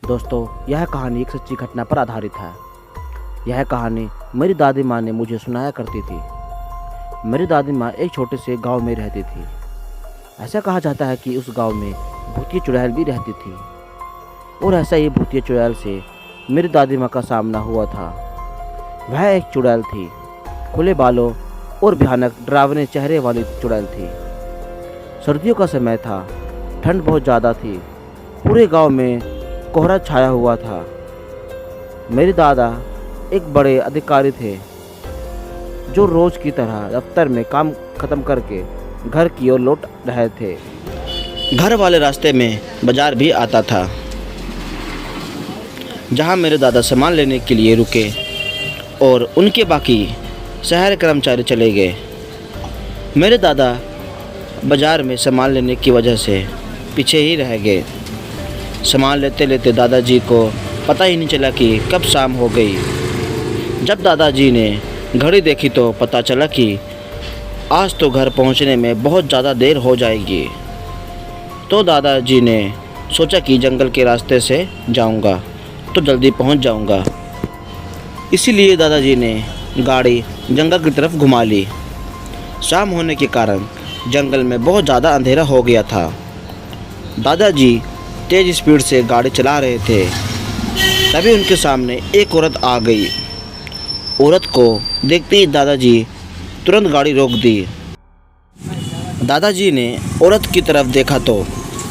दोस्तों, यह कहानी एक सच्ची घटना पर आधारित है। यह कहानी मेरी दादी माँ ने मुझे सुनाया करती थी। मेरी दादी माँ एक छोटे से गांव में रहती थी। ऐसा कहा जाता है कि उस गांव में भूतिया चुड़ैल भी रहती थी। और ऐसा ही भूतिया चुड़ैल से मेरी दादी माँ का सामना हुआ था। वह एक चुड़ैल थी, खुले बालों और भयानक डरावने चेहरे वाली चुड़ैल थी। सर्दियों का समय था, ठंड बहुत ज़्यादा थी। पूरे गांव में कोहरा छाया हुआ था। मेरे दादा एक बड़े अधिकारी थे जो रोज की तरह दफ्तर में काम खत्म करके घर की ओर लौट रहे थे। घर वाले रास्ते में बाजार भी आता था, जहां मेरे दादा सामान लेने के लिए रुके और उनके बाकी शहर कर्मचारी चले गए। मेरे दादा बाजार में सामान लेने की वजह से पीछे ही रह गए। सामान लेते लेते दादाजी को पता ही नहीं चला कि कब शाम हो गई। जब दादाजी ने घड़ी देखी तो पता चला कि आज तो घर पहुंचने में बहुत ज़्यादा देर हो जाएगी। तो दादाजी ने सोचा कि जंगल के रास्ते से जाऊंगा तो जल्दी पहुंच जाऊंगा। इसीलिए दादाजी ने गाड़ी जंगल की तरफ घुमा ली। शाम होने के कारण जंगल में बहुत ज़्यादा अंधेरा हो गया था। दादाजी तेज़ स्पीड से गाड़ी चला रहे थे। तभी उनके सामने एक औरत आ गई। औरत को देखते ही दादाजी तुरंत गाड़ी रोक दी। दादाजी ने औरत की तरफ देखा तो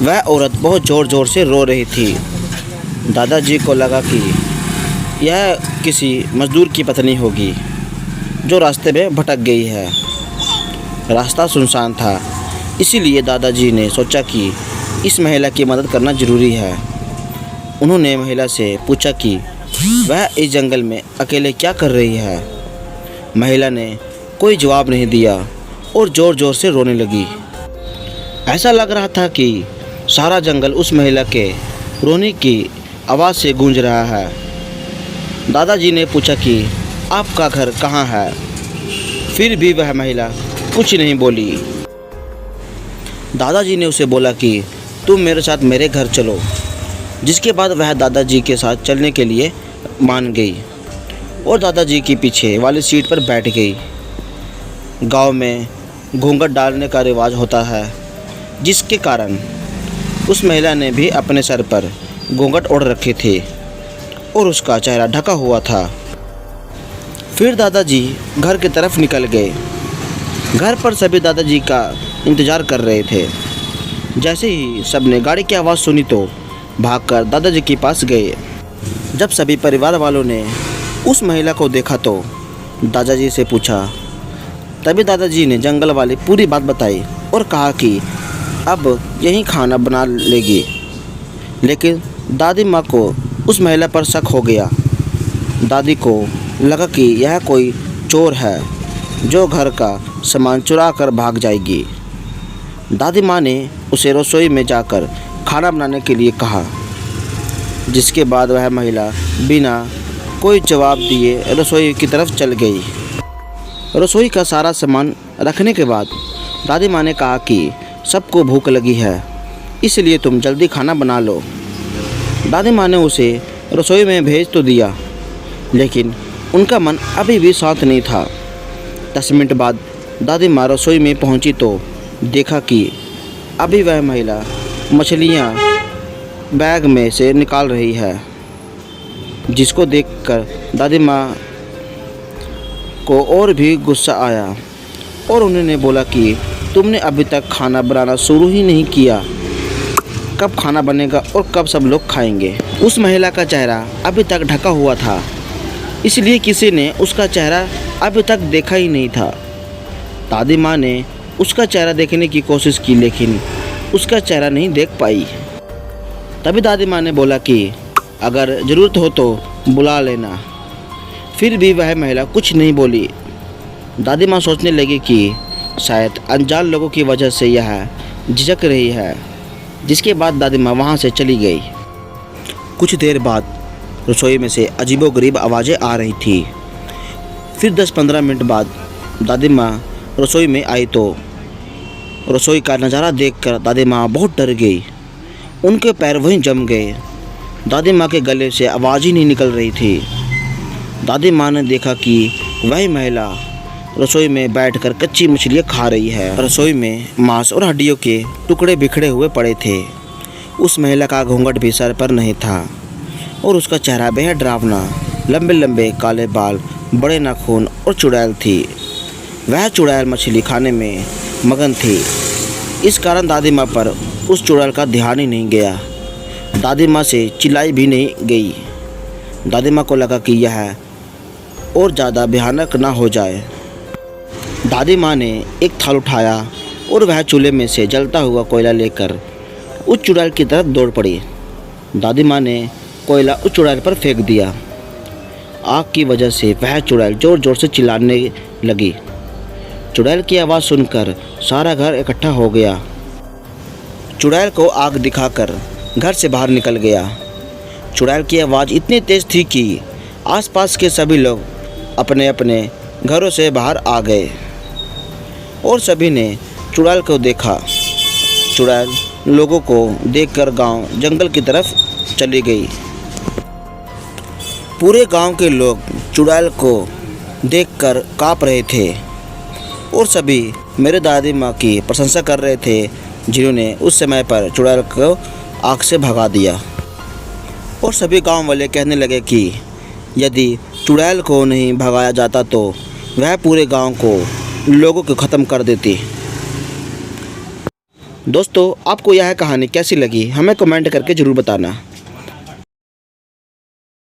वह औरत बहुत ज़ोर ज़ोर से रो रही थी। दादाजी को लगा कि यह किसी मज़दूर की पत्नी होगी जो रास्ते में भटक गई है। रास्ता सुनसान था, इसीलिए दादाजी ने सोचा कि इस महिला की मदद करना ज़रूरी है। उन्होंने महिला से पूछा कि वह इस जंगल में अकेले क्या कर रही है। महिला ने कोई जवाब नहीं दिया और ज़ोर ज़ोर से रोने लगी। ऐसा लग रहा था कि सारा जंगल उस महिला के रोने की आवाज़ से गूंज रहा है। दादाजी ने पूछा कि आपका घर कहाँ है। फिर भी वह महिला कुछ नहीं बोली। दादाजी ने उसे बोला कि तुम मेरे साथ मेरे घर चलो। जिसके बाद वह दादाजी के साथ चलने के लिए मान गई और दादाजी के पीछे वाली सीट पर बैठ गई। गांव में घूंघट डालने का रिवाज होता है, जिसके कारण उस महिला ने भी अपने सर पर घूंघट ओढ़ रखे थे और उसका चेहरा ढका हुआ था। फिर दादाजी घर की तरफ निकल गए। घर पर सभी दादाजी का इंतज़ार कर रहे थे। जैसे ही सबने गाड़ी की आवाज़ सुनी तो भागकर दादाजी के पास गए। जब सभी परिवार वालों ने उस महिला को देखा तो दादाजी से पूछा। तभी दादाजी ने जंगल वाली पूरी बात बताई और कहा कि अब यहीं खाना बना लेगी। लेकिन दादी माँ को उस महिला पर शक हो गया। दादी को लगा कि यह कोई चोर है जो घर का सामान चुरा कर भाग जाएगी। दादी माँ ने उसे रसोई में जाकर खाना बनाने के लिए कहा, जिसके बाद वह महिला बिना कोई जवाब दिए रसोई की तरफ चल गई। रसोई का सारा सामान रखने के बाद दादी माँ ने कहा कि सबको भूख लगी है, इसलिए तुम जल्दी खाना बना लो। दादी माँ ने उसे रसोई में भेज तो दिया, लेकिन उनका मन अभी भी शांत नहीं था। 10 मिनट बाद दादी माँ रसोई में पहुँची तो देखा कि अभी वह महिला मछलियाँ बैग में से निकाल रही है, जिसको देखकर दादी माँ को और भी गुस्सा आया और उन्होंने बोला कि तुमने अभी तक खाना बनाना शुरू ही नहीं किया। कब खाना बनेगा और कब सब लोग खाएंगे। उस महिला का चेहरा अभी तक ढका हुआ था, इसलिए किसी ने उसका चेहरा अभी तक देखा ही नहीं था। दादी माँ ने उसका चेहरा देखने की कोशिश की, लेकिन उसका चेहरा नहीं देख पाई। तभी दादी माँ ने बोला कि अगर ज़रूरत हो तो बुला लेना। फिर भी वह महिला कुछ नहीं बोली। दादी माँ सोचने लगी कि शायद अनजान लोगों की वजह से यह झिझक रही है। जिसके बाद दादी माँ वहाँ से चली गई। कुछ देर बाद रसोई में से अजीबोगरीब आवाज़ें आ रही थी। फिर 10-15 मिनट बाद दादी माँ रसोई में आई तो रसोई का नज़ारा देखकर दादी माँ बहुत डर गई। उनके पैर वहीं जम गए। दादी माँ के गले से आवाज़ ही नहीं निकल रही थी। दादी माँ ने देखा कि वही महिला रसोई में बैठकर कच्ची मछलियाँ खा रही है। रसोई में मांस और हड्डियों के टुकड़े बिखरे हुए पड़े थे। उस महिला का घूंघट भी सर पर नहीं था और उसका चेहरा बेहद डरावना, लंबे लंबे काले बाल, बड़े नाखून और चुड़ैल थी। वह चुड़ैल मछली खाने में मगन थी। इस कारण दादी माँ पर उस चुड़ैल का ध्यान ही नहीं गया। दादी माँ से चिल्लाई भी नहीं गई। दादी माँ को लगा कि यह और ज़्यादा भयानक ना हो जाए। दादी माँ ने एक थाल उठाया और वह चूल्हे में से जलता हुआ कोयला लेकर उस चुड़ैल की तरफ दौड़ पड़ी। दादी माँ ने कोयला उस चुड़ैल पर फेंक दिया। आग की वजह से वह चुड़ैल ज़ोर ज़ोर से चिल्लाने लगी। चुड़ैल की आवाज़ सुनकर सारा घर इकट्ठा हो गया। चुड़ैल को आग दिखाकर घर से बाहर निकल गया। चुड़ैल की आवाज़ इतनी तेज़ थी कि आसपास के सभी लोग अपने अपने घरों से बाहर आ गए और सभी ने चुड़ैल को देखा। चुड़ैल लोगों को देखकर गांव जंगल की तरफ चली गई। पूरे गांव के लोग चुड़ैल को देखकर काँप रहे थे और सभी मेरे दादी माँ की प्रशंसा कर रहे थे, जिन्होंने उस समय पर चुड़ैल को आग से भगा दिया। और सभी गांव वाले कहने लगे कि यदि चुड़ैल को नहीं भगाया जाता तो वह पूरे गांव को लोगों को ख़त्म कर देती। दोस्तों, आपको यह कहानी कैसी लगी हमें कमेंट करके ज़रूर बताना।